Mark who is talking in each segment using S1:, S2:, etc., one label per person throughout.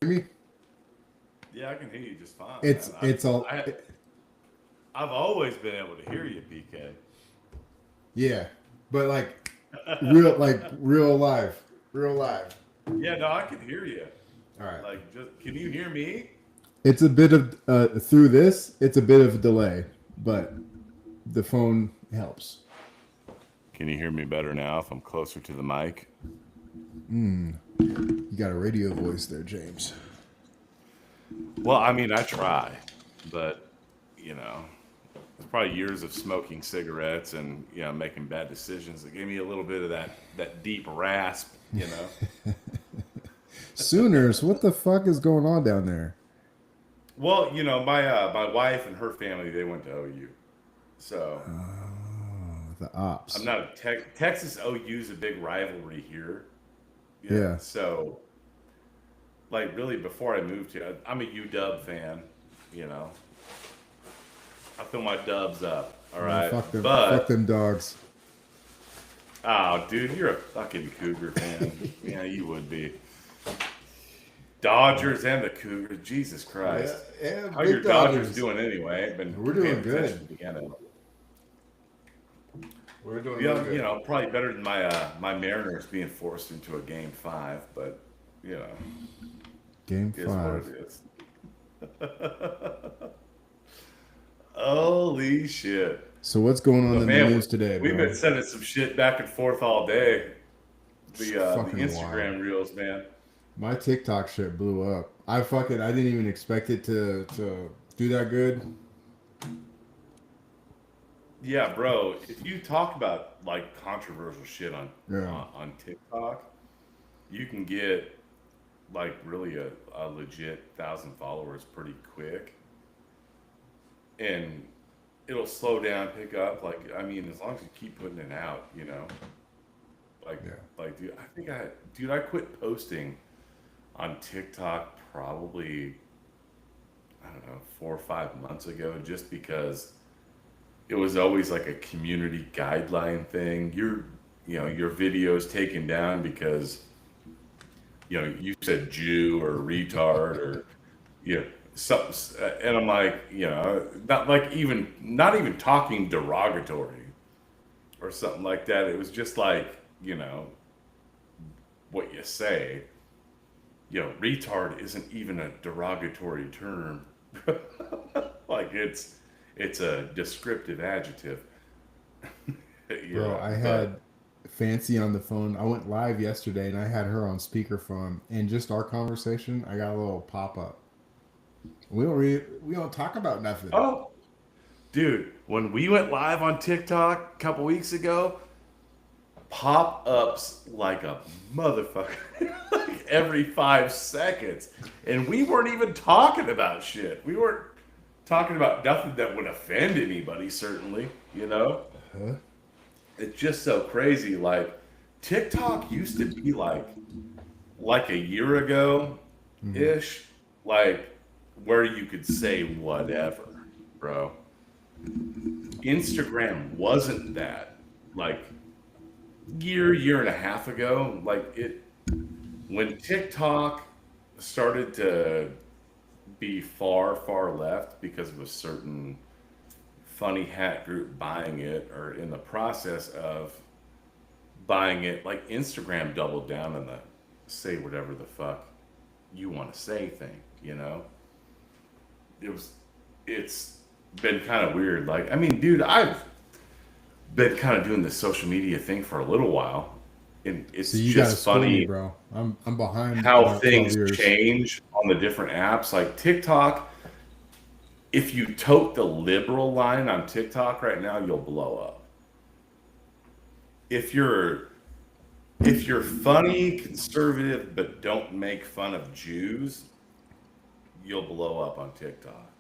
S1: Me?
S2: Yeah, I can hear you just fine, man.
S1: It's it's all
S2: I've always been able to hear you, PK.
S1: yeah, but like real live, real live.
S2: Yeah, no, I can hear you.
S1: All right.
S2: Like, just can you hear me?
S1: It's a bit of through this. It's a bit of a delay, but the phone helps.
S2: Can you hear me better now if I'm closer to the mic?
S1: You got a radio voice there, James.
S2: Well, I mean, I try, but you know, it's probably years of smoking cigarettes and making bad decisions that gave me a little bit of that deep rasp.
S1: Sooners, what the fuck is going on down there?
S2: Well, my wife and her family they went to OU, so
S1: The
S2: I'm
S1: ops.
S2: not a Texas OU is a big rivalry here. Yeah,
S1: Yeah.
S2: so like really before I moved here, I'm a UW fan. You know, I fill my dubs up. All
S1: No,
S2: right,
S1: fuck them. Fuck
S2: but
S1: them dogs.
S2: oh, dude, you're a fucking Cougar fan. Yeah, you would be. Dodgers and the Cougars. Jesus
S1: Yeah,
S2: Christ,
S1: yeah,
S2: how
S1: big
S2: your Dodgers
S1: Dodgers.
S2: doing anyway? I've been
S1: We're
S2: paying
S1: doing
S2: attention
S1: good.
S2: to the beginning of it.
S1: We're doing real
S2: Yeah,
S1: good.
S2: probably better than my Mariners being forced into a game five, but you know,
S1: Game
S2: it is what it
S1: five.
S2: is. Holy shit.
S1: So what's going on
S2: But
S1: in the
S2: man,
S1: news today,
S2: we've
S1: bro?
S2: been sending some shit back and forth all day.
S1: It's
S2: The
S1: fucking wild.
S2: Instagram reels, man.
S1: My TikTok shit blew up. I didn't even expect it to do that good.
S2: Yeah, bro. If you talk about like controversial shit
S1: Yeah.
S2: on TikTok, you can get like really a legit 1,000 followers pretty quick, and it'll slow down, pick up. Like I mean, as long as you keep putting it out, Like,
S1: Yeah.
S2: dude, I quit posting on TikTok probably, I don't know, 4 or 5 months ago, just because it was always like a community guideline thing. Your videos taken down because, you said Jew or retard or, you know, something. And I'm like, not even talking derogatory or something like that. It was just like, what you say. Retard isn't even a derogatory term. Like it's a descriptive adjective.
S1: Bro, I
S2: But
S1: had Fancy on the phone. I went live yesterday and I had her on speakerphone and just our conversation, I got a little pop up. We don't talk about nothing.
S2: oh, dude, when we went live on TikTok a couple weeks ago, pop ups like a motherfucker, like every 5 seconds, and we weren't even talking about shit. We weren't talking about nothing that would offend anybody. Certainly,
S1: Huh?
S2: it's just so crazy. Like TikTok used to be like a year ago
S1: Mm-hmm.
S2: ish, like where you could say whatever, bro. Instagram wasn't that. Like year and a half ago, like it when TikTok started to be far left because of a certain funny hat group buying it or in the process of buying it, like Instagram doubled down on the say whatever the fuck you want to say thing, It was it's been kind of weird. Like, I mean, dude, I've been kind of doing this social media thing for a little while. And
S1: So
S2: it's
S1: you gotta
S2: just
S1: school me,
S2: funny
S1: bro. I'm behind
S2: how
S1: about 12
S2: things
S1: years.
S2: change on the different apps. Like TikTok, if you tote the liberal line on TikTok right now, you'll blow up. If you're if you're funny, conservative, but don't make fun of Jews, you'll blow up on TikTok.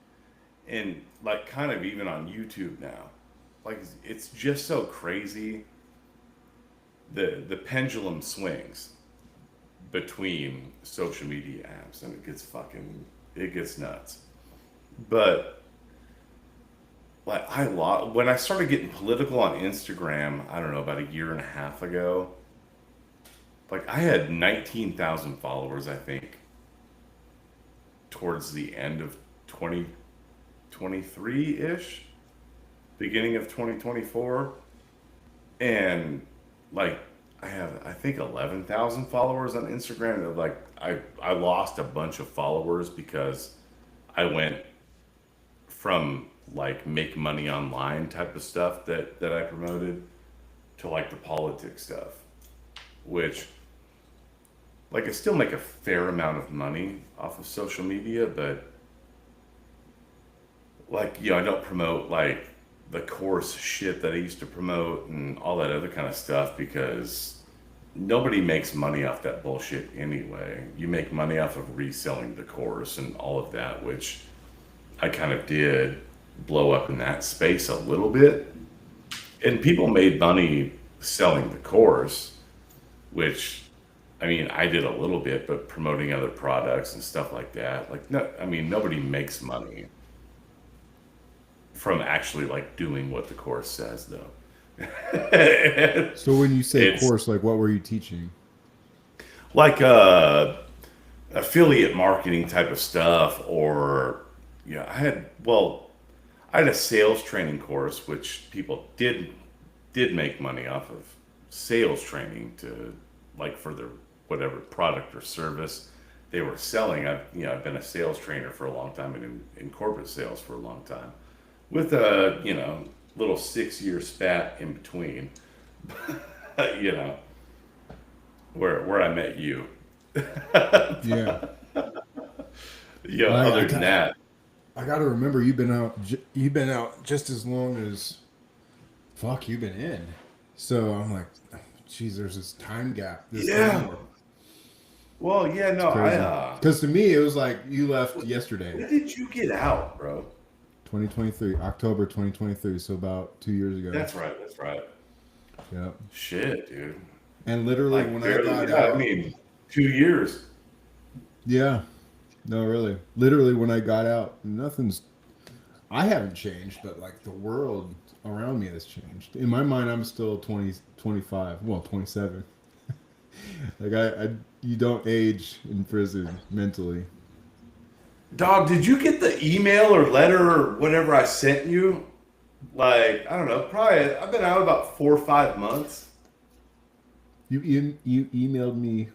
S2: And like kind of even on YouTube now. Like it's just so crazy the pendulum swings between social media apps and it gets nuts. But like when I started getting political on Instagram, I don't know, about a year and a half ago, like I had 19,000 followers, I think, towards the end of 2023 ish, beginning of 2024. And like, I have, I think, 11,000 followers on Instagram. And like, I lost a bunch of followers because I went from like make money online type of stuff that I promoted to like the politics stuff, which like I still make a fair amount of money off of social media, but like, I don't promote like the course shit that I used to promote and all that other kind of stuff because nobody makes money off that bullshit anyway. You make money off of reselling the course and all of that, which I kind of did blow up in that space a little bit. And people made money selling the course, which I mean, I did a little bit, but promoting other products and stuff like that. Like, no, I mean, nobody makes money from actually like doing what the course says, though.
S1: So when you say
S2: It's
S1: course, like what were you teaching?
S2: like affiliate marketing type of stuff, or I had a sales training course, which people did make money off of sales training to like for their whatever product or service they were selling. I've been a sales trainer for a long time and in corporate sales for a long time, with a little 6 year spat in between. you know where I met you.
S1: Yeah. I
S2: Other than that,
S1: I got to remember you've been out just as long as fuck you've been in. So I'm like, geez, there's this time gap. This
S2: yeah.
S1: time warp.
S2: Well, yeah,
S1: It's
S2: no,
S1: crazy. Because to me, it was like you left yesterday,
S2: when did you get out, bro?
S1: 2023, October 2023. So about 2 years ago.
S2: That's right. That's right.
S1: Yep.
S2: Shit, dude.
S1: And literally
S2: Like
S1: when I
S2: barely.
S1: got
S2: Yeah, I
S1: out,
S2: mean, 2 years.
S1: yeah, no, really, literally when I got out, I haven't changed, but like the world around me has changed. In my mind, I'm still 20, 25, well, 27. Like you don't age in prison mentally.
S2: Dog, did you get the email or letter or whatever I sent you? Like, I don't know, probably I've been out about 4 or 5 months.
S1: You emailed me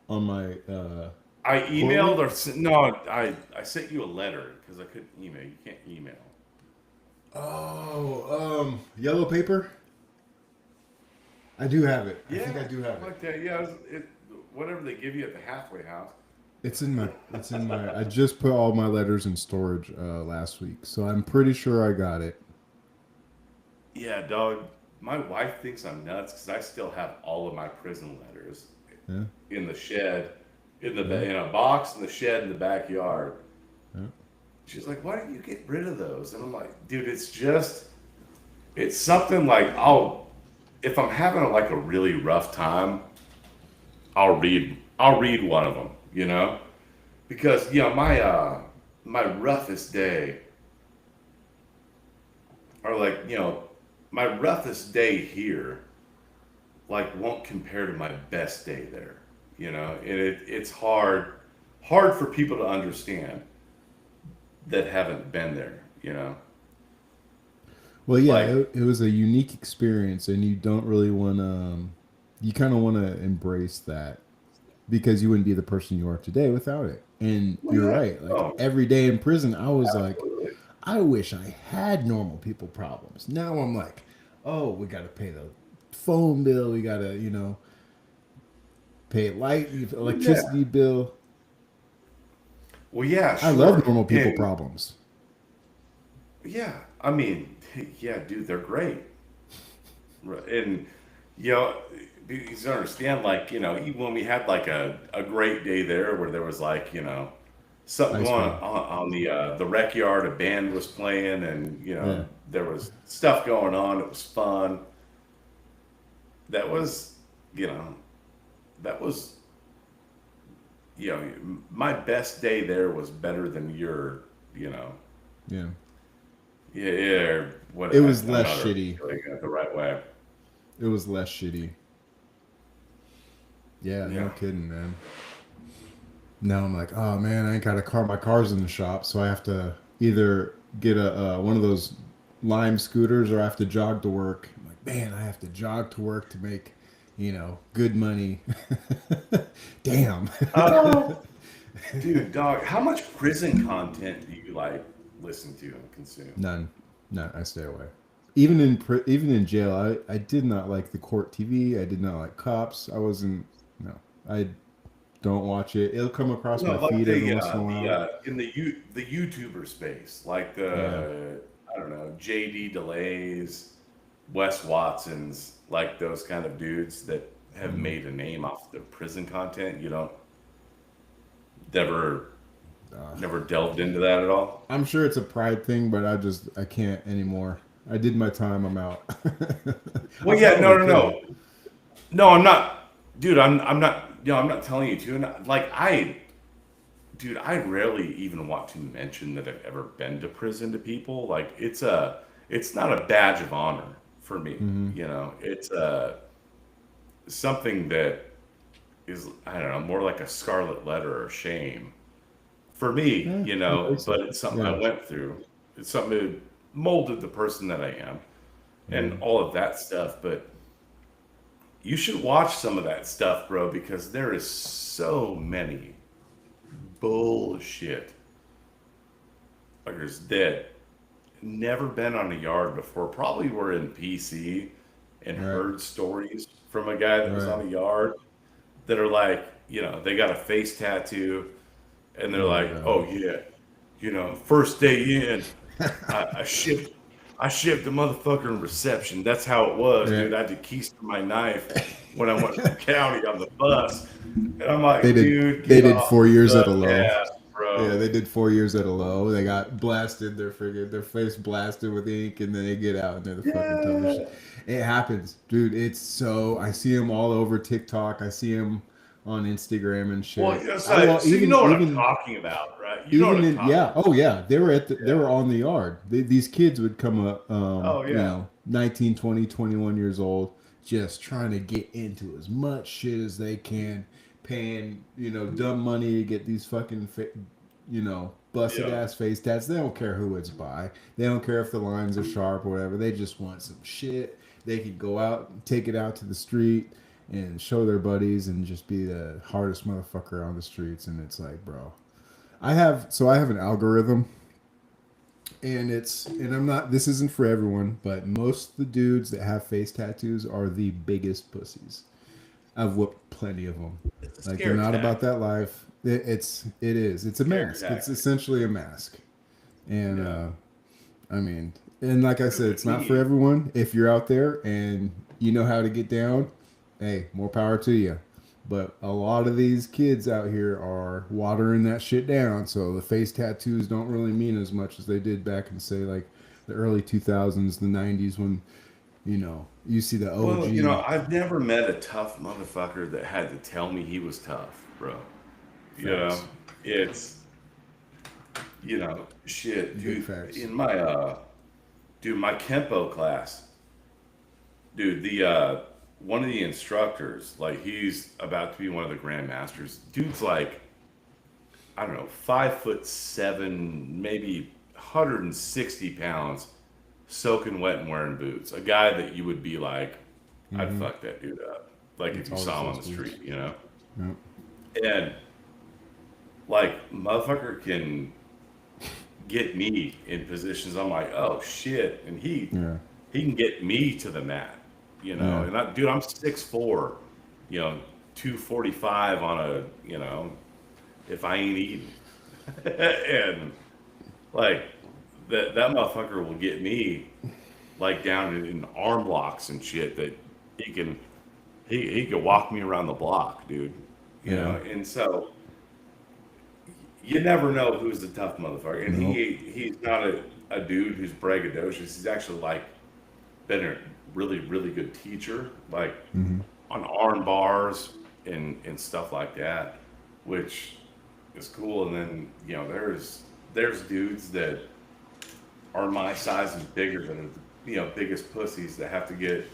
S1: on my
S2: I emailed
S1: Corley.
S2: no, I sent you a letter because I couldn't email. You can't email.
S1: Oh, yellow paper. I do have it. I think I
S2: Yeah,
S1: do have
S2: something
S1: it.
S2: like that. Yeah, whatever they give you at the halfway house.
S1: It's in my. I just put all my letters in storage last week, so I'm pretty sure I got it.
S2: Yeah, dog. My wife thinks I'm nuts because I still have all of my prison letters
S1: Yeah,
S2: in the shed,
S1: yeah,
S2: in a box in the shed in the backyard.
S1: yeah.
S2: She's like, "Why don't you get rid of those?" And I'm like, "Dude, it's something like if I'm having like a really rough time, I'll read one of them, because my roughest day or like my roughest day here like won't compare to my best day there, and it's hard for people to understand that haven't been there,
S1: Well, yeah,
S2: like
S1: it was a unique experience, and you don't really want to. You kind of want to embrace that because you wouldn't be the person you are today without it. And
S2: well,
S1: you're
S2: yeah,
S1: right. Like
S2: oh,
S1: every day in prison, I was like,
S2: absolutely.
S1: I wish I had normal people problems. Now I'm like, oh, we got to pay the phone bill. We got to, pay light,
S2: Yeah,
S1: electricity bill.
S2: well, yeah,
S1: I love
S2: sure.
S1: normal people
S2: And
S1: problems.
S2: yeah, I mean, yeah, dude, they're great. Right. And you know, you just understand, like, even when we had like a great day there where there was like, something
S1: Ice
S2: going
S1: cream.
S2: on the rec yard, a band was playing, and
S1: Yeah.
S2: there was stuff going on. It was fun. That was, you know, that was, my best day there was better than your, you know,
S1: Yeah.
S2: yeah, yeah, or what?
S1: It was
S2: I'm
S1: less
S2: not
S1: shitty.
S2: articulating it the right way.
S1: It was less shitty. Yeah, no
S2: Yeah.
S1: kidding, man. Now I'm like, oh man, I ain't got a car. My car's in the shop, so I have to either get a one of those Lime scooters or I have to jog to work. I'm like, man, I have to jog to work to make, good money. Damn.
S2: Oh, dude, dog, how much prison content do you like listen to and consume?
S1: None, none. I stay away. Even in jail, I did not like the court TV. I did not like cops. I wasn't. No, I don't watch it. It'll come across
S2: No,
S1: my
S2: like
S1: feed every once in a while.
S2: in the YouTuber space, like
S1: Yeah.
S2: the I don't know JD Delays, Wes Watsons, like those kind of dudes that have
S1: Mm.
S2: made a name off the prison content. You don't never
S1: Uh,
S2: never delved into that at all.
S1: I'm sure it's a pride thing, but I can't anymore. I did my time. I'm out. I
S2: Well, yeah,
S1: probably
S2: no, no,
S1: could.
S2: no, no. I'm not, dude. I'm not. I'm not telling you to. And like dude, I rarely even want to mention that I've ever been to prison to people. Like it's not a badge of honor for me.
S1: Hmm.
S2: It's something that is, I don't know, more like a scarlet letter or shame for me.
S1: Yeah, I think
S2: But
S1: so.
S2: it's something I
S1: Yeah.
S2: went through. It's something that molded the person that I am and
S1: Hmm.
S2: all of that stuff. But you should watch some of that stuff, bro, because there is so many bullshit fuckers that never been on a yard before, probably were in PC and
S1: Right.
S2: heard stories from a guy that was
S1: Right.
S2: on a yard that are like, they got a face tattoo and they're
S1: Oh
S2: like, oh
S1: God.
S2: yeah, first day in, I shipped I shipped the motherfucker in reception. That's how it was,
S1: Yeah.
S2: dude. I had to keister my knife when I went to the county on the bus. And I'm
S1: They
S2: like,
S1: did.
S2: dude,
S1: They
S2: get
S1: did
S2: off
S1: 4 years at a
S2: the
S1: low.
S2: gas,
S1: Yeah,
S2: bro.
S1: they did 4 years at a low. They got blasted. Their face blasted with ink, and then they get out and they're the fucking toughest shit.
S2: Yeah.
S1: It happens, dude. It's so I see them all over TikTok. I see them on Instagram and
S2: Well,
S1: shit.
S2: so you
S1: Even
S2: know what I'm talking about, right? You know what
S1: even
S2: I'm
S1: in
S2: talking
S1: yeah,
S2: about.
S1: oh yeah, they were
S2: Yeah.
S1: on the yard. These kids would come up,
S2: Oh yeah.
S1: 19, 20, 21 years old, just trying to get into as much shit as they can, paying dumb money to get these fucking busted
S2: Yeah.
S1: ass face tats. They don't care who it's by. They don't care if the lines are sharp or whatever. They just want some shit. They could go out, take it out to the street, and show their buddies, and just be the hardest motherfucker on the streets. And it's like, bro, I have an algorithm, and I'm not, this isn't for everyone, but most of the dudes that have face tattoos are the biggest pussies. I've whooped plenty of them.
S2: It's a
S1: Like, they're
S2: scare
S1: not about
S2: tactic.
S1: that life. It's a
S2: Scare
S1: mask. It's
S2: tactic.
S1: essentially a mask. And
S2: Yeah.
S1: I mean, and like I
S2: Dude,
S1: said,
S2: with
S1: it's not for
S2: me,
S1: everyone. If you're out there and you know how to get down, hey, more power to you. But a lot of these kids out here are watering that shit down, so the face tattoos don't really mean as much as they did back in, say, like the early 2000s, the 90s, when you see the
S2: well,
S1: OG.
S2: I've never met a tough motherfucker that had to tell me he was tough, bro. You know,
S1: Facts,
S2: it's, shit,
S1: big
S2: dude.
S1: facts.
S2: In my my Kempo class, dude, the one of the instructors, like he's about to be one of the grandmasters. Dude's like, I don't know, 5'7", maybe 160 pounds, soaking wet and wearing boots. A guy that you would be like, I'd
S1: Hmm.
S2: fuck that dude up. Like if
S1: It's
S2: you
S1: always
S2: saw him on
S1: those
S2: the
S1: dudes.
S2: street.
S1: Yep.
S2: And like motherfucker can get me in positions I'm like, oh shit. And
S1: Yeah.
S2: he can get me to the mat.
S1: Yeah.
S2: And dude, I'm 6'4", you know, 245 on a, if I ain't eating. And like that motherfucker will get me like down in arm locks and shit that he can he could walk me around the block, dude.
S1: Yeah.
S2: And so you never know who's the tough motherfucker. And
S1: Nope.
S2: he's not a dude who's braggadocious. He's actually like been a really, really good teacher, like
S1: Hmm.
S2: on arm bars and stuff like that, which is cool. And then, there's dudes that are my size and bigger than biggest pussies that have to get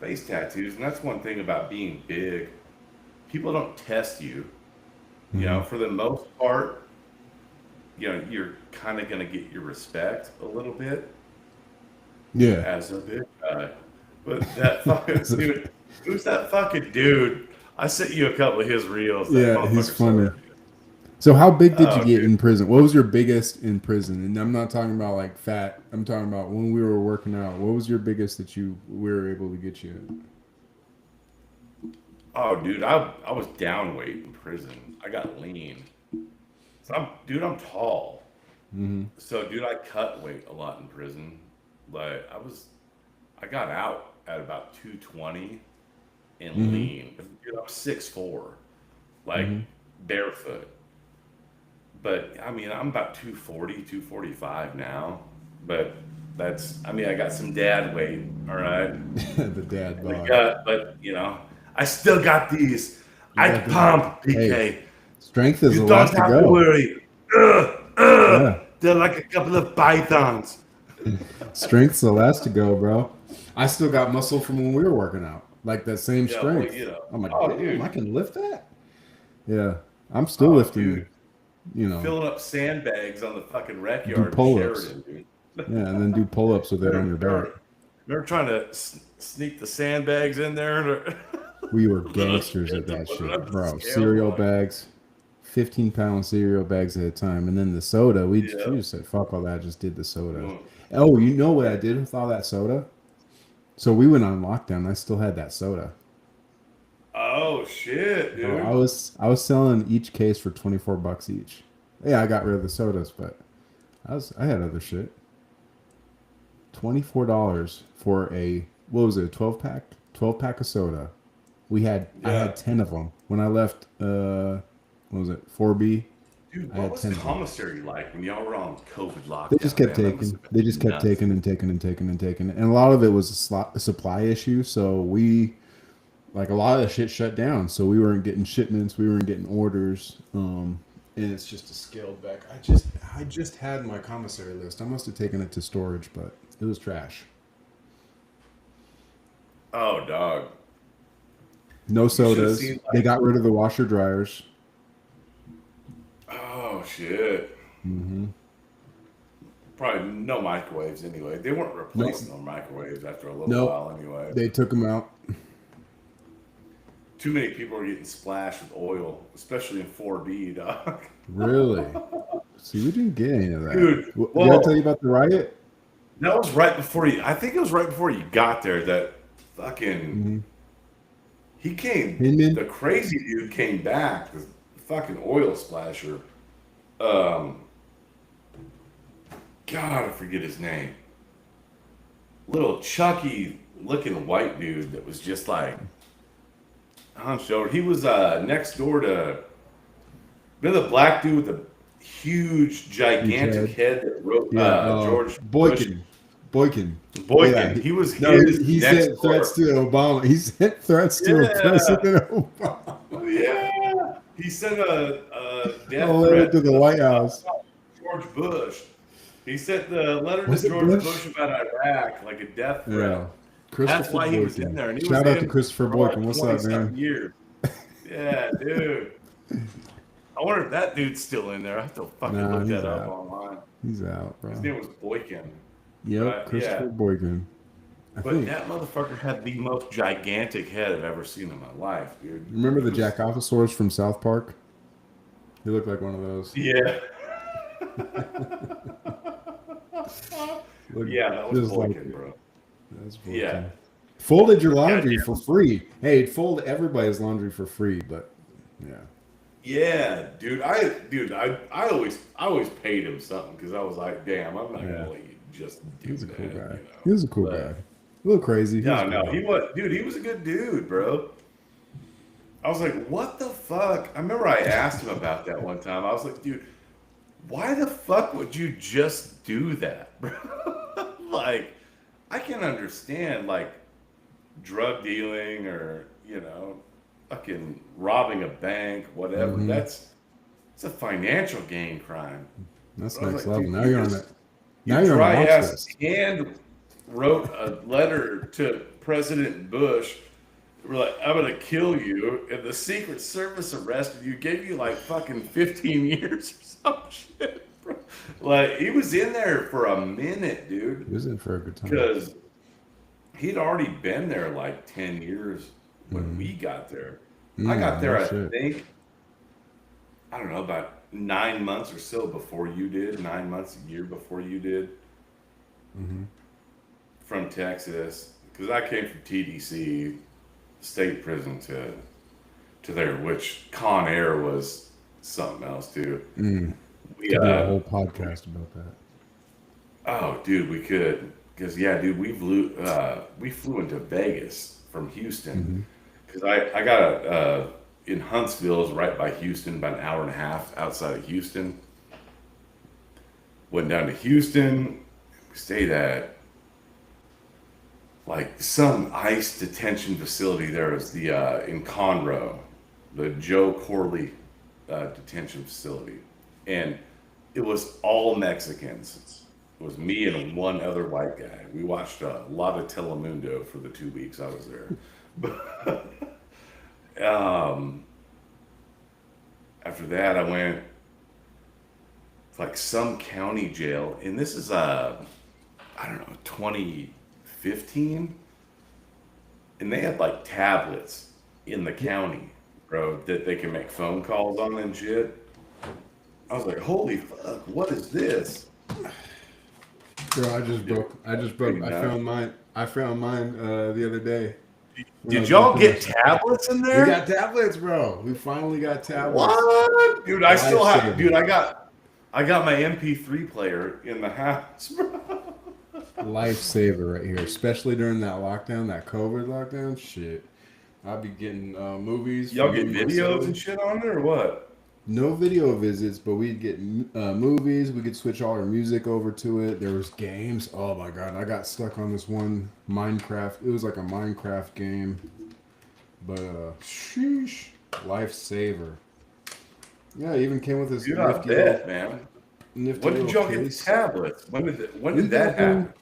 S2: face tattoos. And that's one thing about being big. People don't test you You know, for the most part, you know, you're kind of going to get your respect a little bit
S1: Yeah.
S2: as a big guy. But that fucking dude, who's that fucking dude? I sent you a couple of his reels. That
S1: Yeah, he's
S2: motherfucker's so
S1: funny. So how big did you
S2: oh,
S1: get
S2: dude.
S1: in prison? What was your biggest in prison? And I'm not talking about like fat. I'm talking about when we were working out. What was your biggest that we were able to get you?
S2: Oh, dude, I was down weight in prison. I got lean. So I'm tall.
S1: Mm-hmm.
S2: So, dude, I cut weight a lot in prison. Like I got out at about 220 and
S1: Mm-hmm.
S2: lean. Dude, I was 6'4", like
S1: Mm-hmm.
S2: barefoot. But I mean, I'm about 240, 245 now. But I mean, I got some dad weight. All right.
S1: The dad
S2: We
S1: bod.
S2: got, but you know, I still got these.
S1: You
S2: I
S1: got
S2: can
S1: the
S2: pump,
S1: hey,
S2: PK.
S1: strength is
S2: You
S1: the
S2: don't
S1: last to
S2: have to
S1: go.
S2: worry.
S1: Yeah,
S2: They're like a couple of pythons.
S1: strength's the last to go, bro. I still got muscle from when we were working out, like that same
S2: Yeah, well,
S1: strength.
S2: you know.
S1: I'm like,
S2: Oh,
S1: damn, I
S2: dude.
S1: can lift that. Yeah, I'm still
S2: Oh,
S1: lifting.
S2: dude.
S1: You know,
S2: Filling up sandbags on the fucking rec
S1: do
S2: yard in
S1: pull-ups.
S2: Sheridan, dude.
S1: Yeah, and then do pull-ups with it on your back.
S2: Remember trying to sneak the sandbags in there?
S1: We were
S2: Put it
S1: gangsters at that
S2: up
S1: shit,
S2: the
S1: bro.
S2: scale
S1: Cereal
S2: line.
S1: bags, 15-pound cereal bags at a time, and then the soda. We
S2: Yeah.
S1: just said fuck all that. Just did the soda.
S2: Mm.
S1: Oh, you know what I did with all that soda? So we went on lockdown. I still had that soda.
S2: Oh shit,
S1: Bro,
S2: dude.
S1: I was selling each case for $24 each. Yeah, I got rid of the sodas, but I had other shit. $24 for a what was it? 12 pack? 12 pack of soda. I
S2: Yeah.
S1: had 10 of them when I left. What was it? 4B.
S2: Dude,
S1: I
S2: what
S1: had
S2: was
S1: 10 of them.
S2: commissary like when y'all were on COVID
S1: They just
S2: lockdown,
S1: kept
S2: man? That must
S1: taking.
S2: have
S1: They
S2: been
S1: just kept
S2: nuts.
S1: taking and taking and taking and taking. And a lot of it was a supply issue. So like a lot of the shit shut down. So we weren't getting shipments. We weren't getting orders. And it's just a scaled back. I just had my commissary list. I must have taken it to storage, but it was trash.
S2: Oh, dog.
S1: No
S2: You should have
S1: sodas.
S2: seen
S1: They
S2: like,
S1: got rid of the washer dryers.
S2: oh shit.
S1: Mm-hmm.
S2: Probably no microwaves anyway. They weren't
S1: No,
S2: replacing the microwaves after a little
S1: nope.
S2: while anyway.
S1: They took them out.
S2: Too many people are getting splashed with oil, especially in 4B, dog.
S1: Really? See, we didn't get any of that.
S2: Dude,
S1: Did I tell you
S2: well,
S1: about the riot?
S2: that was right before you. I think it was right before you got there that fucking
S1: Mm-hmm.
S2: he came.
S1: Hinman?
S2: The crazy dude came back. The fucking oil splasher. Um, God, I forget his name. Little Chucky looking white dude that was just like hunched over. He was next door to remember the black dude with the huge,
S1: Huge
S2: gigantic
S1: head.
S2: head that wrote
S1: Yeah.
S2: George Bush.
S1: Boykin. Boykin. Yeah.
S2: Boykin. He was
S1: No,
S2: his
S1: he
S2: next
S1: sent threats
S2: door.
S1: to Obama. He sent threats to
S2: Yeah,
S1: President Obama.
S2: yeah. He sent a
S1: A
S2: death
S1: letter to
S2: threat
S1: the
S2: to
S1: White House.
S2: George Bush. He sent the letter to
S1: Was it
S2: George
S1: Bush?
S2: Bush about Iraq, like a death threat.
S1: Yeah.
S2: That's
S1: Christopher
S2: why he was in
S1: Boykin.
S2: there, and he was
S1: Shout out to
S2: in
S1: Christopher
S2: for like
S1: Boykin. What's
S2: 20
S1: up,
S2: something
S1: man?
S2: years. Yeah, dude. I wonder if that dude's still in there. I have to fucking
S1: Nah,
S2: look
S1: he's
S2: that up
S1: out.
S2: online.
S1: He's out,
S2: His
S1: bro.
S2: name was Boykin.
S1: Yep, Christopher
S2: Yeah.
S1: Boykin. I
S2: But
S1: think.
S2: that motherfucker had the most gigantic head I've ever seen in my life, dude.
S1: Remember
S2: He
S1: the
S2: was,
S1: Jackoposaurus from South Park? He looked like one of those.
S2: yeah.
S1: Looked
S2: Yeah, that was
S1: just like
S2: Boykin,
S1: it.
S2: bro.
S1: That's
S2: Yeah.
S1: Boykin. Folded your
S2: Yeah,
S1: laundry for free. Hey, it fold everybody's laundry for free, but yeah.
S2: yeah, dude. I always paid him something because I was like, damn, I'm not
S1: Yeah.
S2: gonna let you just do
S1: He's a
S2: that,
S1: cool guy.
S2: you
S1: He
S2: know.
S1: was a cool guy.
S2: But
S1: A little crazy. He was
S2: no,
S1: cool.
S2: he was, dude. He was a good dude, bro. I was like, what the fuck? I remember I asked him about that one time. I was like, dude, why the fuck would you just do that, bro? Like, I can understand like drug dealing or fucking robbing a bank, whatever.
S1: Mm-hmm.
S2: It's a financial gain crime.
S1: That's
S2: But I was
S1: next
S2: like,
S1: level.
S2: dude,
S1: Now you're on it.
S2: you
S1: Now you're on
S2: dry
S1: a watch
S2: ass
S1: list.
S2: hand wrote a letter to President Bush We're like, I'm gonna kill you, and the Secret Service arrested you, gave you like fucking 15 years or some shit, bro. Like he was in there for a minute, dude,
S1: He was in for a good time.
S2: because he'd already been there like 10 years when we got there. I got there, I think, I don't know, about 9 months or so before you did, 9 months, a year before you did, from Texas, because I came from TDC, state prison, to there, which Con Air was something else too. We
S1: could do a whole podcast about that.
S2: Oh, dude, we could, because yeah, dude, we flew into Vegas from Houston, because I got in Huntsville, is right by Houston, about an hour and a half outside of Houston. Went down to Houston. We stayed at like some ICE detention facility. There was the in Conroe, the Joe Corley detention facility, and it was all Mexicans. It was me and one other white guy. We watched a lot of Telemundo for the 2 weeks I was there. But after that, I went to like some county jail, and this is I don't know, 2015, and they had like tablets in the county, bro, that they can make phone calls on and shit. I was like, holy fuck, what is this?
S1: Bro, I found mine the other day.
S2: Did y'all get tablets in there?
S1: We got tablets, bro. We finally got tablets.
S2: What? Dude, I still have, dude, I got my MP3 player in the house, bro.
S1: Lifesaver right here, especially during that lockdown, that COVID lockdown. Shit. I'll be getting movies.
S2: Y'all get videos and shit on there or what?
S1: No video visits, but we'd get movies. We could switch all our music over to it. There was games. Oh my god, I got stuck on this one Minecraft. It was like a Minecraft game, but sheesh, lifesaver. Yeah, it even came with this.
S2: Dude, I bet, man. When did y'all get the tablets? When did that happen?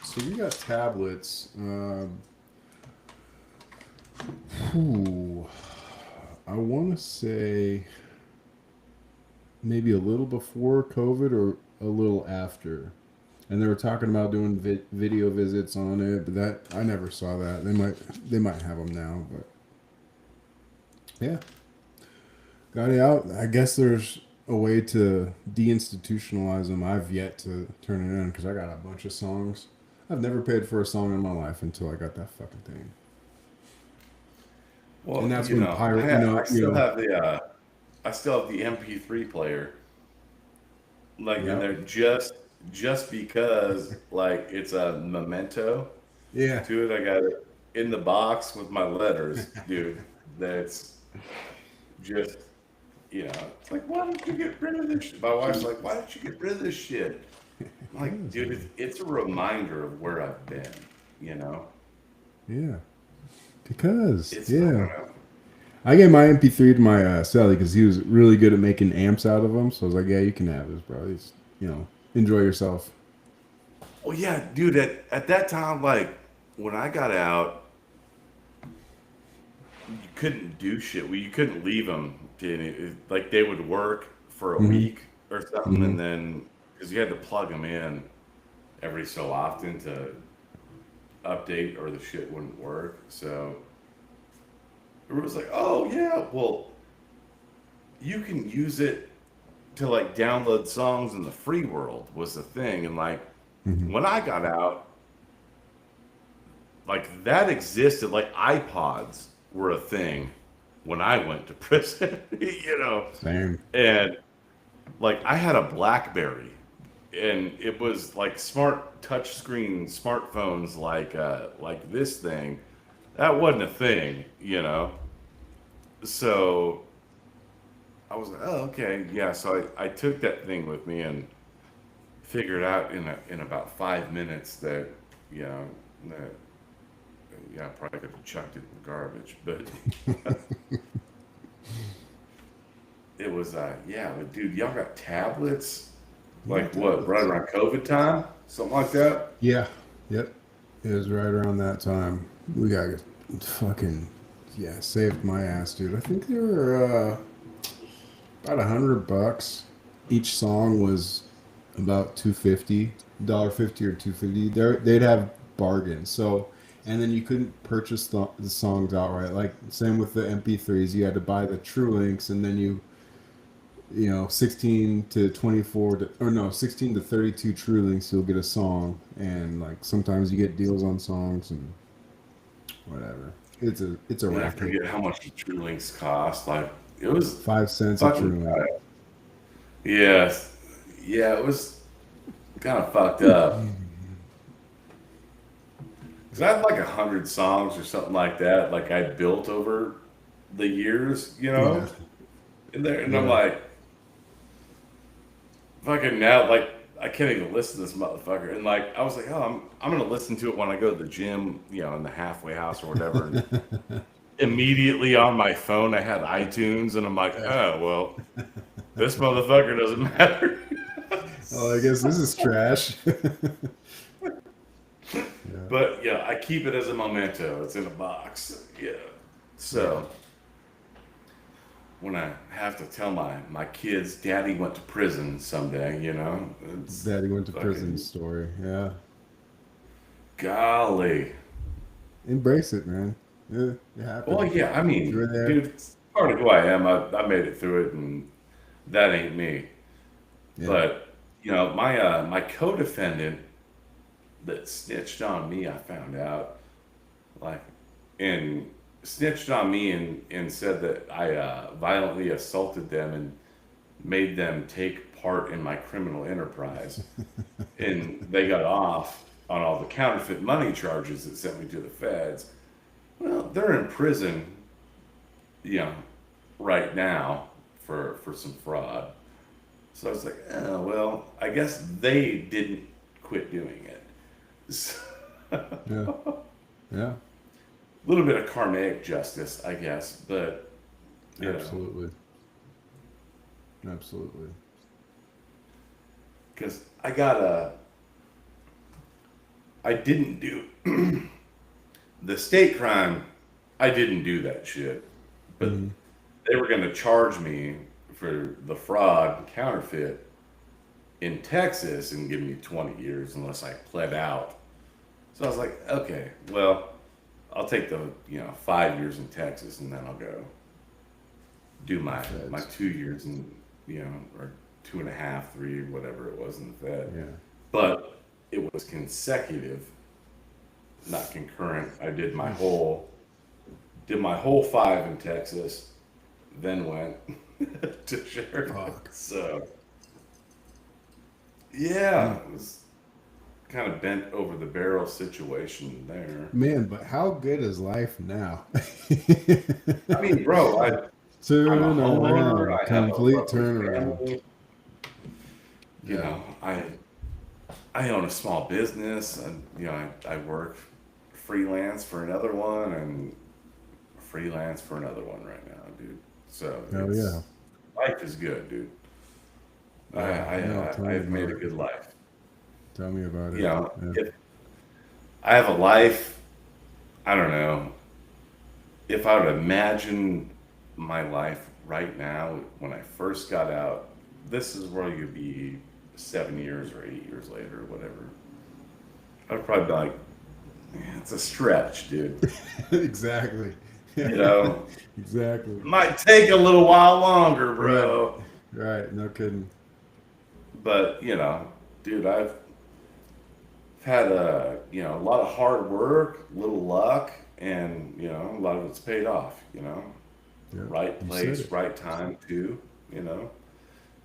S1: So we got tablets. I want to say maybe a little before COVID or a little after, and they were talking about doing video visits on it, but that I never saw that. They might have them now, but yeah, got it out. I guess there's a way to deinstitutionalize them. I've yet to turn it in because I got a bunch of songs. I've never paid for a song in my life until I got that fucking thing.
S2: Well,
S1: and that's
S2: you
S1: when
S2: know,
S1: pirate.
S2: I still have the MP3 player. Like, and they're just because like it's a memento.
S1: Yeah.
S2: To it, I got it in the box with my letters, dude. That's just, it's like, why don't you get rid of this shit? My wife's like, why don't you get rid of this shit? I'm like, dude, it's a reminder of where I've been,
S1: Yeah. Because, I gave my MP3 to my celly because he was really good at making amps out of them. So I was like, yeah, you can have this, bro. He's, enjoy yourself.
S2: Well, yeah, dude, at that time, like, when I got out, you couldn't do shit. Well, you couldn't leave them. Like, they would work for a week or something, and then, because you had to plug them in every so often to update or the shit wouldn't work. So it was like, oh yeah, well, you can use it to like download songs in the free world was the thing. And like when I got out, like that existed. Like iPods were a thing when I went to prison,
S1: Same.
S2: And like I had a BlackBerry, and it was like smart touchscreen smartphones, like this thing. That wasn't a thing, So I was like, oh, okay, yeah. So I took that thing with me and figured out in about 5 minutes that, I probably could have chucked it in the garbage, but it was, but dude, y'all got tablets? Like what, right around COVID time? Something like that?
S1: Yeah. Yep. It was right around that time. We got fucking yeah, saved my ass, dude. I think they were about $100. Each song was about $2.50 or $2.50. They'd have bargains. So, and then you couldn't purchase the songs outright. Like same with the MP3s, you had to buy the True Links, and then you know 16 to 24 to, or no 16 to 32 True Links, you'll get a song, and like sometimes you get deals on songs and whatever. It's a
S2: And I
S1: racket.
S2: forget how much the True Links cost. Like it was
S1: 5 cents a
S2: fucking
S1: True Link.
S2: yes, yeah, it was kind of fucked up. Cause I had like 100 songs or something like that, like I built over the years, you know,
S1: Yeah,
S2: in there, and I'm
S1: yeah.
S2: like, fucking now, like I can't even listen to this motherfucker, and like I was like, oh, I'm gonna listen to it when I go to the gym, you know, in the halfway house or whatever, and immediately on my phone I had iTunes, and I'm like, oh well, this motherfucker doesn't matter.
S1: Oh, I guess this is trash. Yeah.
S2: But yeah, I keep it as a memento. It's in a box. Yeah.
S1: Yeah.
S2: So when I have to tell my kids, Daddy went to prison someday, you know, it's
S1: Daddy went to prison
S2: fucking
S1: story. Yeah.
S2: golly.
S1: Embrace it, man. Yeah, it
S2: Well,
S1: happened.
S2: yeah, I
S1: You were
S2: mean,
S1: there.
S2: dude, it's part of who I am. I made it through it, and that ain't me.
S1: Yeah.
S2: But you know, my co-defendant that snitched on me, I found out, like, and snitched on me and said that I violently assaulted them and made them take part in my criminal enterprise. And they got off on all the counterfeit money charges that sent me to the feds. Well, they're in prison, you know, right now for some fraud. So I was like, oh, well, I guess they didn't quit doing it. So,
S1: Yeah. Yeah.
S2: little bit of karmic justice, I guess, but you know,
S1: Absolutely. Absolutely.
S2: because I didn't do the state crime. I didn't do that shit, but
S1: Hmm.
S2: they were going to charge me for the fraud and counterfeit in Texas and give me 20 years unless I pled out. So I was like, okay, well, I'll take the 5 years in Texas and then I'll go do my
S1: Feds.
S2: 2 years and or 2.5, 3, whatever it was in the Fed.
S1: Yeah.
S2: But it was consecutive, not concurrent. I did my whole 5 in Texas, then went to Sheridan.
S1: Fuck.
S2: So yeah,
S1: Mm.
S2: it was kind of bent over the barrel situation there.
S1: Man, but how good is life now?
S2: I mean, bro, I'm a
S1: Turn
S2: homeowner.
S1: around.
S2: I have a
S1: Complete
S2: lovely
S1: turnaround.
S2: family. You
S1: Yeah.
S2: know, I own a small business, and I work freelance for another one, and freelance for another one right now, dude. So
S1: Hell yeah.
S2: life is good, dude.
S1: Yeah. No, tell me
S2: I've made
S1: about
S2: a
S1: it.
S2: good life.
S1: Tell me about
S2: You
S1: it.
S2: know,
S1: Yeah.
S2: if I have a life, I don't know. If I would imagine my life right now when I first got out, this is where you'd be 7 years or 8 years later, or whatever. I'd probably be like, "Man, it's a stretch, dude.
S1: Exactly.
S2: You know,
S1: Exactly.
S2: might take a little while longer,
S1: Right.
S2: bro.
S1: Right. No kidding.
S2: But dude, I've had a lot of hard work, little luck, and a lot of it's paid off.
S1: Yeah.
S2: Right
S1: You said
S2: place,
S1: it.
S2: right time too. You know,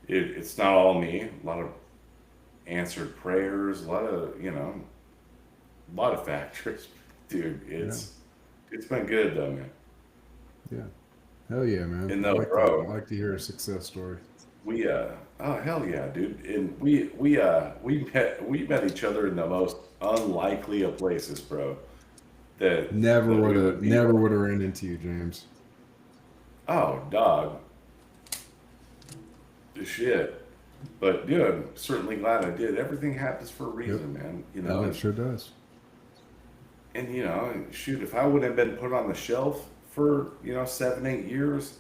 S2: it's not all me. A lot of answered prayers, a lot of factors, dude.
S1: Yeah.
S2: It's been good though, man.
S1: Yeah. Hell yeah, man.
S2: And
S1: I
S2: though,
S1: like that. I
S2: bro,
S1: like to hear a success story.
S2: we oh hell yeah, dude. And we met each other in the most unlikely of places, bro. That
S1: Never
S2: that
S1: would
S2: we
S1: have,
S2: would be
S1: never
S2: like,
S1: would have ran into you, James.
S2: oh dog, the shit. But dude, I'm certainly glad I did. Everything happens for a
S1: Yep.
S2: reason, man.
S1: No, it sure does.
S2: And shoot, if I would have been put on the shelf for 7, 8 years,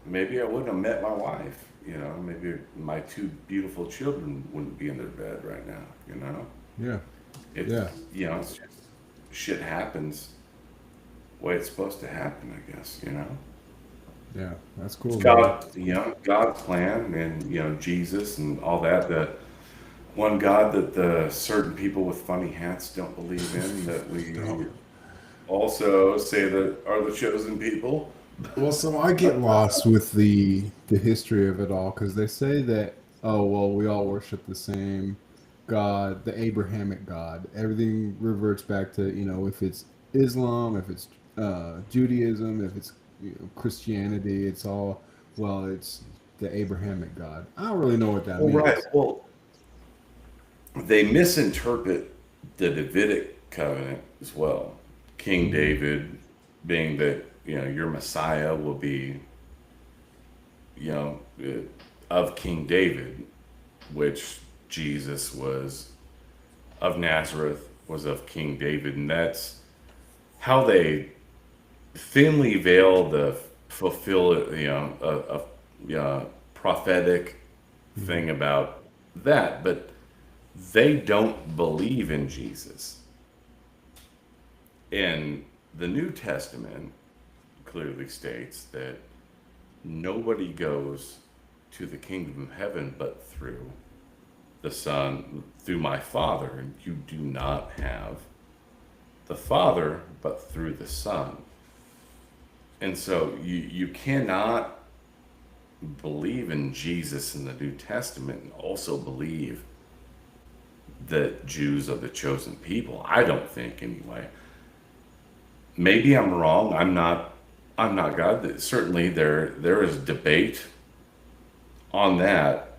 S2: maybe I wouldn't have met my wife. Maybe my two beautiful children wouldn't be in their bed right now.
S1: Yeah.
S2: It
S1: Yeah.
S2: it's just, shit happens the way it's supposed to happen, I guess.
S1: Yeah. That's
S2: It's
S1: cool, man.
S2: God's plan, and Jesus and all that. The one God that the certain people with funny hats don't believe in, that we also say that are the chosen people.
S1: Well, so I get lost with the history of it all because they say that, oh well, we all worship the same God, the Abrahamic God. Everything reverts back to, if it's Islam, if it's Judaism, if it's, Christianity, it's all, well, it's the Abrahamic God. I don't really know what that
S2: Well, right.
S1: means.
S2: Well, they misinterpret the Davidic covenant as well. King
S1: Hmm.
S2: David, being that your Messiah will be of King David, which Jesus was of Nazareth, was of King David, and that's how they thinly veil the fulfill prophetic
S1: Hmm.
S2: thing about that, but they don't believe in Jesus. And the New Testament clearly states that nobody goes to the kingdom of heaven but through the Son, through my Father. And you do not have the Father but through the Son. And so you cannot believe in Jesus in the New Testament and also believe that Jews are the chosen people. I don't think, anyway. Maybe I'm wrong. I'm not God. Certainly there is debate on that,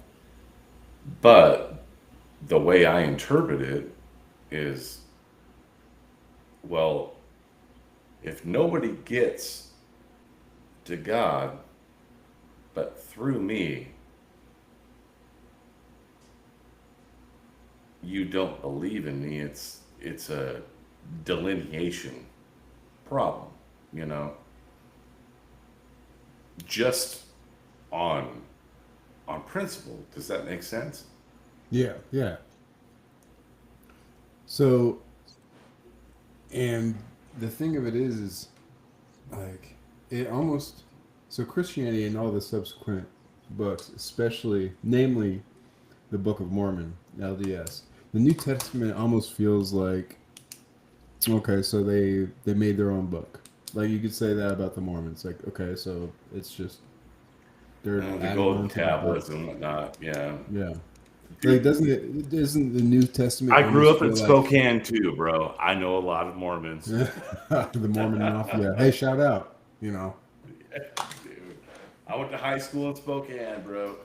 S2: but the way I interpret it is, well, if nobody gets to God but through me, you don't believe in me. It's a delineation problem, you know, just on principle. Does that make sense?
S1: Yeah, yeah. So, and the thing of it is like it almost, so Christianity and all the subsequent books, especially, namely the Book of Mormon, LDS, the New Testament almost feels like, okay, so they made their own book. Like you could say that about the Mormons. Like, okay, so it's just they're
S2: The
S1: adding
S2: golden
S1: on to the
S2: tablets
S1: book.
S2: and whatnot. Yeah,
S1: Yeah. Like
S2: dude.
S1: doesn't the New Testament
S2: I grew
S1: almost
S2: up in
S1: feel like
S2: Spokane too, bro. I know a lot of Mormons.
S1: the Mormon Mafia? Hey, shout out,
S2: Dude, I went to high school in Spokane, bro.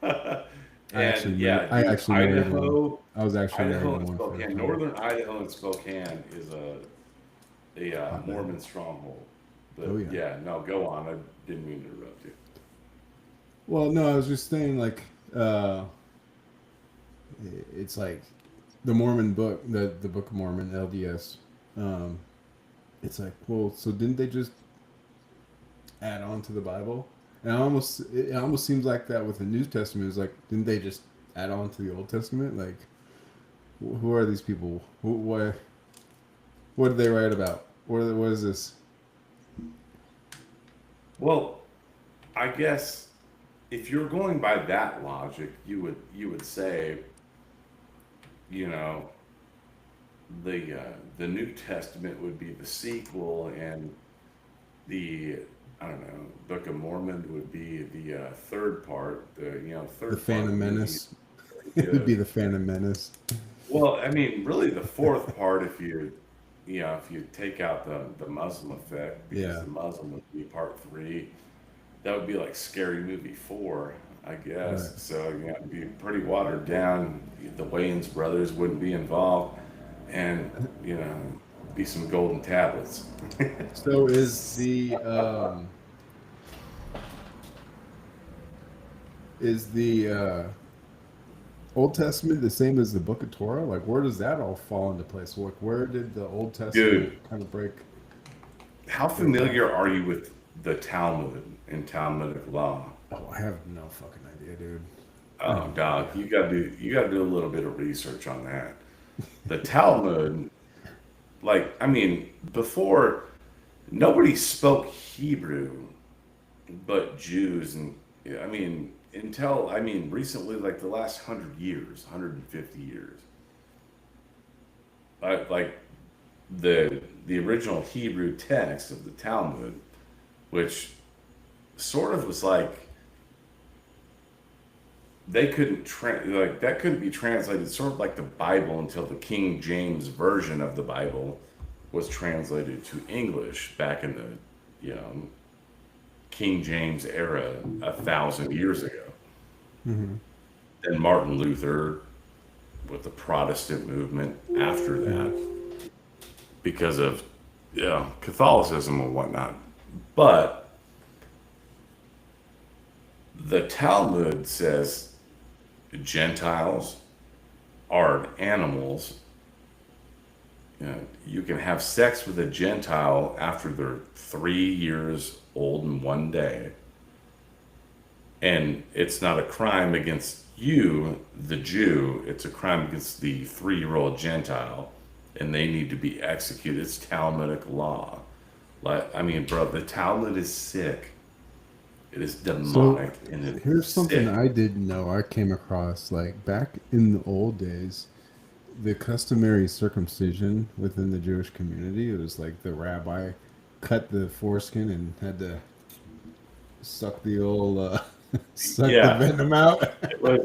S1: I
S2: And yeah,
S1: I
S2: dude,
S1: actually married one. I was actually married
S2: Idaho
S1: to
S2: and
S1: one for a
S2: Spokane,
S1: time.
S2: northern Idaho and Spokane is a
S1: Hot man.
S2: Mormon stronghold.
S1: Oh
S2: But
S1: yeah.
S2: yeah, no, go on. I didn't mean to interrupt you.
S1: Well, no, I was just saying like it's like the Mormon book, the Book of Mormon, LDS. Um, it's like, well, so didn't they just add on to the Bible? And it almost seems like that with the New Testament. Is like, didn't they just add on to the Old Testament? Like, who are these people? What did they write about? What is this?
S2: Well, I guess if you're going by that logic, you would say, you know, the New Testament would be the sequel, and the I don't know, Book of Mormon would be the third part. The
S1: The
S2: third part
S1: Phantom
S2: would be
S1: Menace. It'd
S2: the
S1: be the Phantom Menace.
S2: well, I mean, really the fourth part, if you take out the Muslim effect, because
S1: Yeah.
S2: the Muslim would be part three. That would be like Scary Movie 4, I
S1: Right.
S2: guess. So it'd be pretty watered down. The Wayans brothers wouldn't be involved, and be some golden tablets.
S1: So is the Old Testament the same as the Book of Torah? Like, where does that all fall into place? Like, where did the Old Testament
S2: Dude,
S1: kind of break
S2: how
S1: off?
S2: familiar are you with the Talmud and Talmudic law?
S1: Oh, I have no fucking idea, dude. I have
S2: Oh,
S1: no
S2: dog,
S1: idea.
S2: you gotta do a little bit of research on that. The Talmud, like, I mean, before nobody spoke Hebrew but Jews, and yeah, I mean, until I mean recently, like the last 100 years, 150 years, like the original Hebrew text of the Talmud, which sort of was like they couldn't like that couldn't be translated, sort of like the Bible until the King James version of the Bible was translated to English back in the King James era 1,000 years ago.
S1: Hmm.
S2: Then Martin Luther with the Protestant movement after
S1: Hmm.
S2: that because of Catholicism and whatnot. But the Talmud says Gentiles are animals. You can have sex with a Gentile after they're 3 years old in one day, and it's not a crime against you, the Jew. It's a crime against the 3-year-old Gentile, and they need to be executed. It's Talmudic law. Like, I mean, bro, the Talmud is sick. It is
S1: So
S2: demonic and it's
S1: here's something
S2: sick.
S1: I didn't know. I came across like back in the old days, the customary circumcision within the Jewish community. It was like the rabbi cut the foreskin and had to suck the old suck the
S2: Yeah,
S1: venom out.
S2: it was.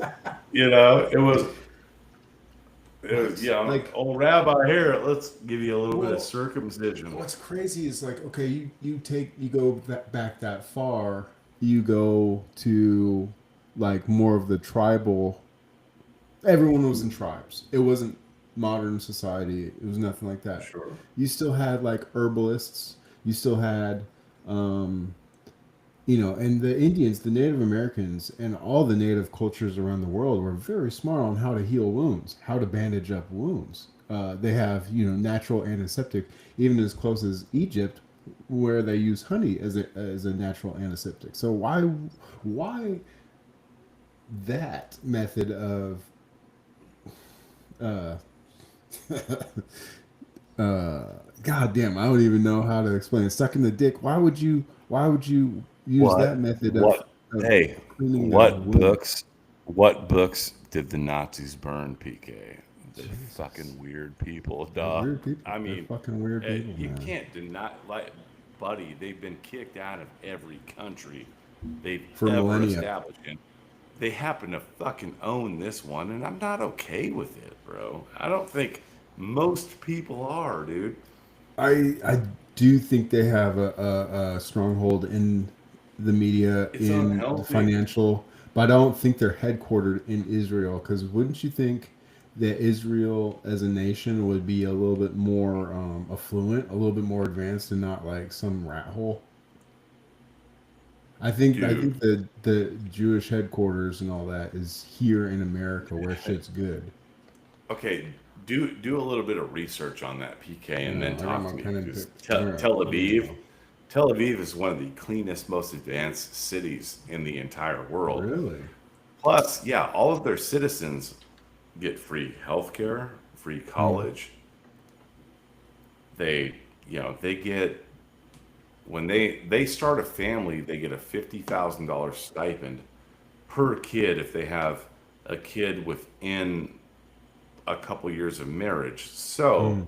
S2: It was.
S1: What? Like,
S2: Old Rabbi here. Let's give you a little bit of
S1: well,
S2: circumcision.
S1: what's crazy is like, okay, you go back that far, you go to like more of the tribal. Everyone was in tribes. It wasn't modern society. It was nothing like that.
S2: Sure.
S1: You still had like herbalists. You still had, um, and the Indians, the Native Americans, and all the native cultures around the world were very smart on how to heal wounds, how to bandage up wounds. They have, natural antiseptic, even as close as Egypt, where they use honey as a natural antiseptic. So why that method of uh, uh, God damn, I don't even know how to explain it. Sucking the dick. Why would you use that
S2: What?
S1: method
S2: What?
S1: of
S2: Hey,
S1: cleaning a
S2: what
S1: wound?
S2: books? What books did the Nazis burn, PK? The
S1: Jesus.
S2: fucking weird people,
S1: They're
S2: duh.
S1: weird people.
S2: I
S1: They're
S2: mean,
S1: fucking weird people,
S2: you
S1: man.
S2: can't deny, like, buddy. They've been kicked out of every country they've
S1: For
S2: ever
S1: millennia.
S2: established in. They happen to fucking own this one, and I'm not okay with it, bro. I don't think most people are, dude.
S1: I do think they have a stronghold in the media,
S2: It's
S1: in the
S2: unhealthy.
S1: financial, but I don't think they're headquartered in Israel. Because wouldn't you think that Israel as a nation would be a little bit more affluent, a little bit more advanced, and not like some rat hole? I think
S2: Dude,
S1: the Jewish headquarters and all that is here in America where shit's good.
S2: okay, do a little bit of research on that, PK, and then
S1: I got
S2: talk
S1: my
S2: to me
S1: pen and
S2: because
S1: paper. All right,
S2: Tel
S1: let me
S2: Aviv,
S1: know.
S2: Tel Aviv is one of the cleanest, most advanced cities in the entire world.
S1: Really?
S2: Plus, yeah, all of their citizens get free healthcare, free
S1: Hmm.
S2: college. They get when they start a family, they get a $50,000 stipend per kid if they have a kid within a couple years of marriage. So,
S1: Hmm.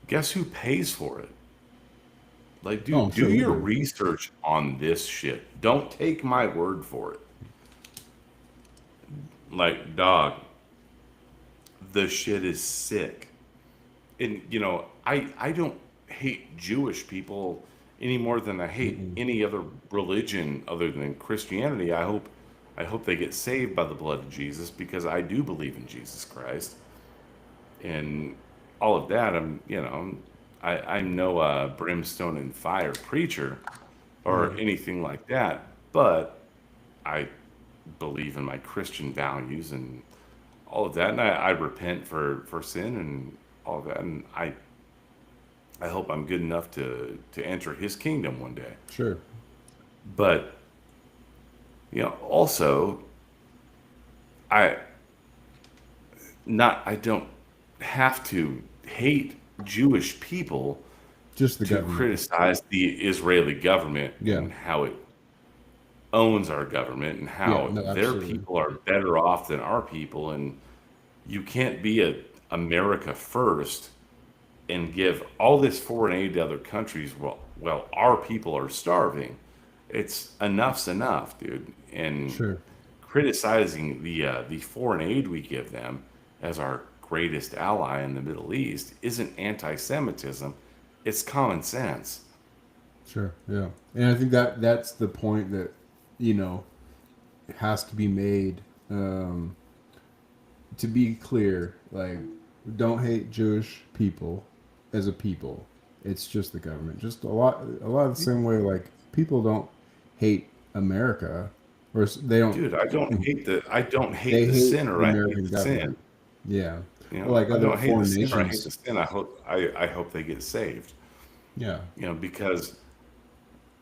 S2: guess who pays for it? Like,
S1: Oh, I'm
S2: dude, do
S1: sure we
S2: your
S1: do.
S2: research on this shit. Don't take my word for it. Like, dog, the shit is sick. And I don't hate Jewish people any more than I hate
S1: Mm-mm.
S2: any other religion other than Christianity. I hope they get saved by the blood of Jesus because I do believe in Jesus Christ and all of that. I'm no brimstone and fire preacher or
S1: Hmm.
S2: anything like that, but I believe in my Christian values and all of that, and I repent for sin and all of that, and I hope I'm good enough to enter His kingdom one day.
S1: Sure.
S2: But also I I don't have to hate Jewish people
S1: Just the
S2: to
S1: government.
S2: criticize the Israeli government
S1: Yeah.
S2: and how it owns our government and
S1: Yeah.
S2: how
S1: No,
S2: their
S1: absolutely.
S2: people are better off than our people. And you can't be a America first and give all this foreign aid to other countries. Well, our people are starving. It's enough's enough, dude. And
S1: Sure.
S2: criticizing the foreign aid we give them as our greatest ally in the Middle East isn't anti-Semitism. It's common sense.
S1: Sure. Yeah. And I think that's the point that, you know, has to be made. To be clear, like, don't hate Jewish people as a people. It's just the government. Just a lot of the same way, like, people don't hate America, or they don't.
S2: Dude, I don't hate
S1: They
S2: the
S1: hate
S2: sinner.
S1: the
S2: I hate
S1: American
S2: the sin.
S1: government. Yeah.
S2: You
S1: Or
S2: know,
S1: like
S2: I
S1: other
S2: don't hate the
S1: foreign
S2: sinner. I hate the
S1: nations.
S2: sin. I hope they get saved.
S1: Yeah.
S2: Because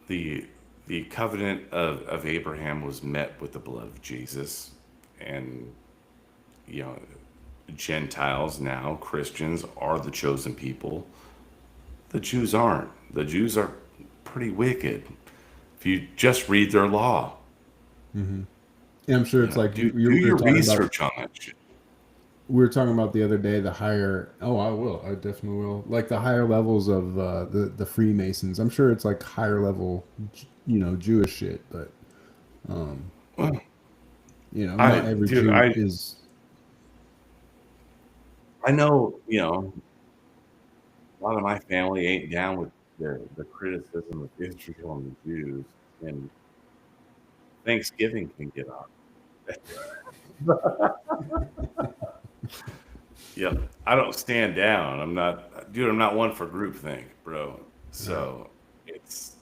S2: the the covenant of Abraham was met with the blood of Jesus, and you know Gentiles now Christians are the chosen people. The Jews aren't. The Jews are pretty wicked. If you just read their law,
S1: And I'm sure it's like
S2: do
S1: we were
S2: your
S1: talking about.
S2: research on that shit.
S1: We were talking about the other day the higher. Oh, I will. I definitely will. Like the higher levels of the Freemasons. I'm sure it's like higher level, Jewish shit. But
S2: Well,
S1: not every
S2: dude,
S1: Jew is.
S2: I know, a lot of my family ain't down with the criticism of Israel and the Jews, and Thanksgiving can get on. Yeah, I don't stand down. I'm not, dude. I'm not one for groupthink, bro.
S1: Yeah.
S2: So it's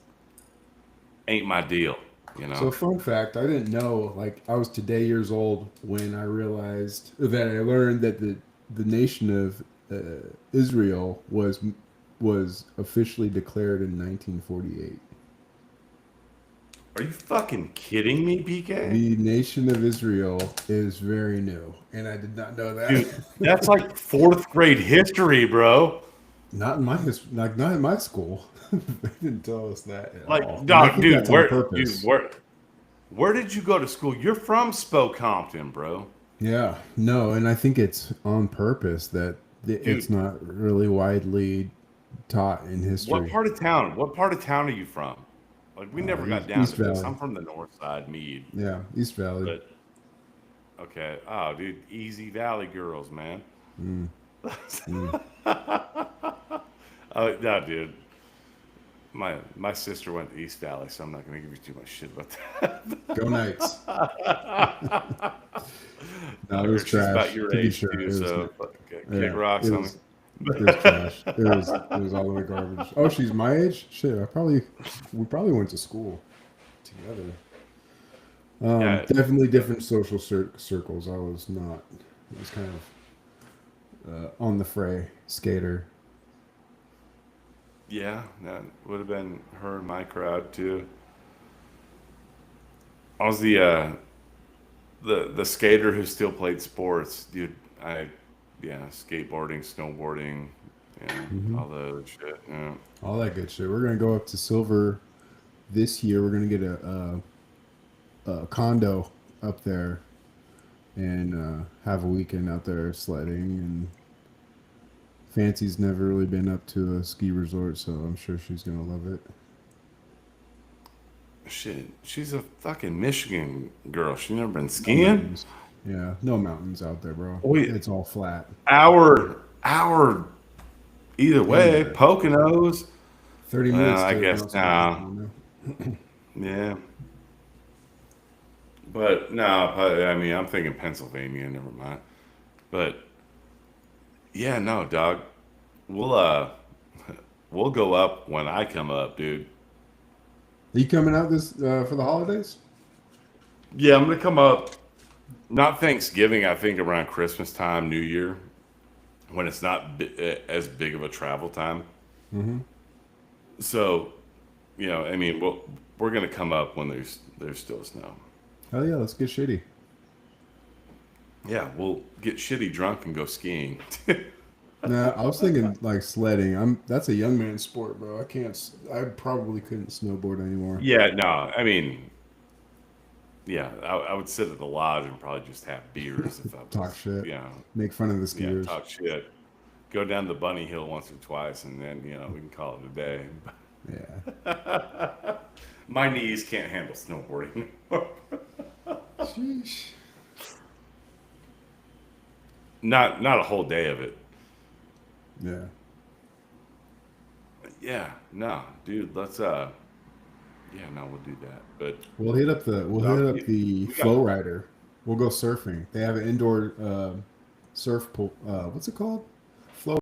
S2: ain't my deal, you know.
S1: So fun fact, I didn't know. Like I was today years old when I realized that I learned that the nation of Israel was officially declared in 1948.
S2: Are you fucking kidding me, PK?
S1: The nation of Israel is very new, and I did not know that.
S2: Dude, that's like fourth grade history, bro.
S1: Not in my like not in my school. They didn't tell us that at all,
S2: Like,
S1: and I
S2: dog,
S1: think
S2: dude,
S1: that's on purpose.
S2: where did you go to school? You're from Spokompton, bro.
S1: Yeah, no, and I think it's on purpose that it's
S2: Dude,
S1: not really widely taught in
S2: what
S1: history.
S2: part of town? What part of town are you from? Like, we never got down
S1: East
S2: to this.
S1: Valley.
S2: I'm from the north side, Mead.
S1: Yeah, East Valley.
S2: But okay, oh, dude, Easy Valley girls, man.
S1: Mm, mm.
S2: Oh no, dude. My sister went to East Valley, so I'm not going to give you too much shit about that.
S1: Go Knights.
S2: I
S1: No, it
S2: heard
S1: was
S2: she's about
S1: trash.
S2: your
S1: To be
S2: age
S1: sure,
S2: too,
S1: it was.
S2: so kick
S1: Yeah,
S2: rocks on me.
S1: it was trash. It was all the way garbage. Oh, she's my age. Shit, we probably went to school together.
S2: Yeah,
S1: Definitely different social circles. I was not. I was kind of on the fray skater.
S2: yeah, that would have been her and my crowd too. I was the skater who still played sports, dude. Yeah, skateboarding, snowboarding, yeah,
S1: Hmm.
S2: all the other shit. Yeah.
S1: All that good shit. We're gonna go up to Silver this year. We're gonna get a condo up there and have a weekend out there sledding. And Fancy's never really been up to a ski resort, so I'm sure she's gonna love it.
S2: Shit, she's a fucking Michigan girl. She never been
S1: No
S2: skiing.
S1: mountains. Yeah, no mountains out there, bro.
S2: Wait,
S1: It's all flat.
S2: hour either way.
S1: Anyway,
S2: Poconos.
S1: 30
S2: Well,
S1: minutes
S2: I
S1: to
S2: guess
S1: Mount St.
S2: no. Yeah, but no. I mean, I'm thinking Pennsylvania. Never mind. But yeah, no, dog. We'll we'll go up when I come up, dude.
S1: Are you coming out this for the holidays?
S2: Yeah, I'm gonna come up. Not Thanksgiving. I think around Christmas time, New Year, when it's not as big of a travel time.
S1: Mm-hmm.
S2: So, I mean, we're gonna come up when there's still snow.
S1: Hell yeah, let's get shitty.
S2: Yeah, we'll get shitty drunk and go skiing.
S1: Nah, I was thinking like sledding. That's a young man sport, bro. I can't. I probably couldn't snowboard anymore.
S2: Yeah, no, I mean, yeah, I would sit at the lodge and probably just have beers if I
S1: Talk
S2: was,
S1: shit. Make fun of the
S2: yeah,
S1: skiers.
S2: talk shit. Go down the bunny hill once or twice, and then we can call it a day.
S1: Yeah.
S2: My knees can't handle snowboarding anymore.
S1: Sheesh.
S2: Not a whole day of it.
S1: Yeah.
S2: Yeah, no, dude, let's yeah, no, we'll do that. But
S1: We'll hit up the
S2: we got
S1: Flow Rider. We'll go surfing. They have an indoor surf pool. What's it called?